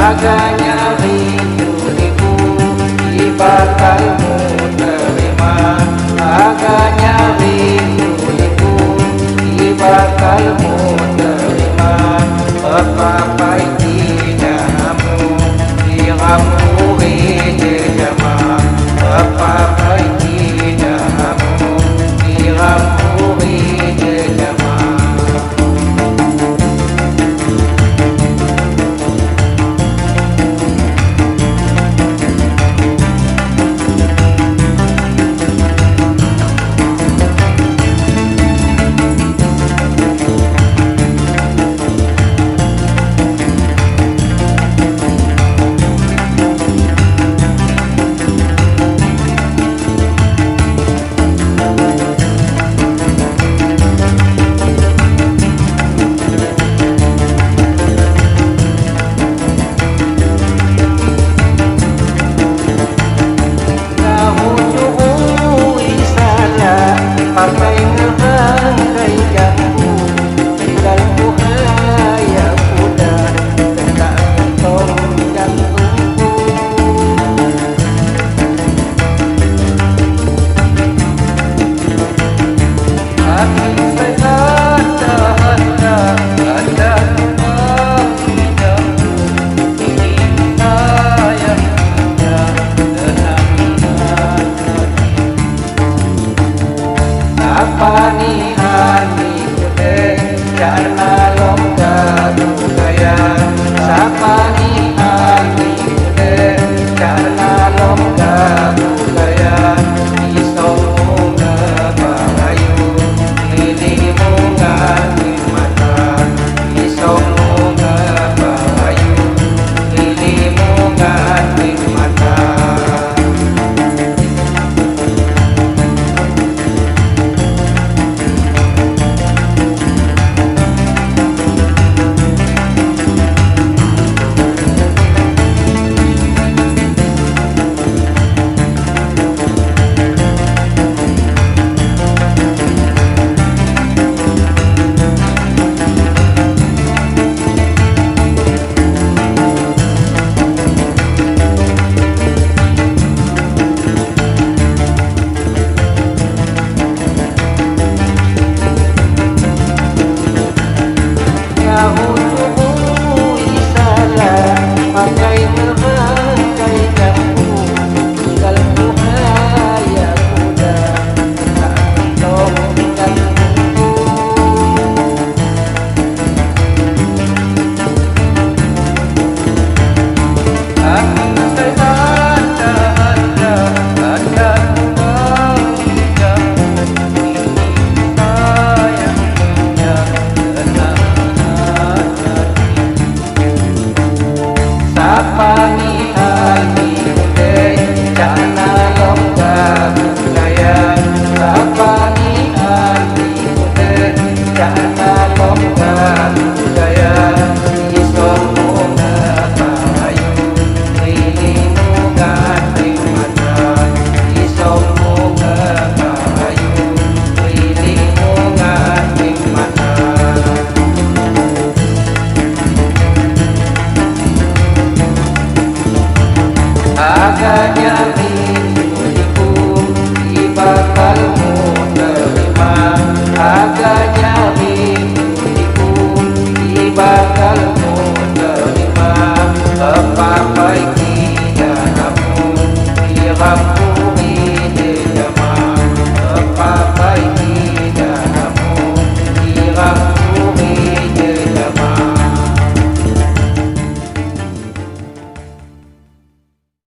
agaknya rindu di bakalmu terima, agaknya rindu di bakalmu terima, berpapai dinamu diramu jejama, berpapai dinamu diramu jejama. Pakai ngerangkai jambu tinggal buaya kuda tegak kentong jantungku. Hati saya ada di jambu, ingin saya punya tenang apani hati kude karena longga budaya, sapani hati kude karena longga budaya, isongmu ngebahayu lilimu ngani mata, isongmu ngebahayu lilimu ngani mata. Pakai ngerangkai jambu tinggal buaya kuda tegak kentong jantungku. Hati saya ada di jambu, ingin saya punya tenang hati. Sapani hati kude karena longga budaya, sapani hati kude karena longga budaya, isongmu ngebahayu lilimu ngani mata, isongmu ngebahayu lilimu ngani mata. Agaknya rindu di bakalmu terima, agaknya rindu di bakalmu terima, berpapai dinamu diramu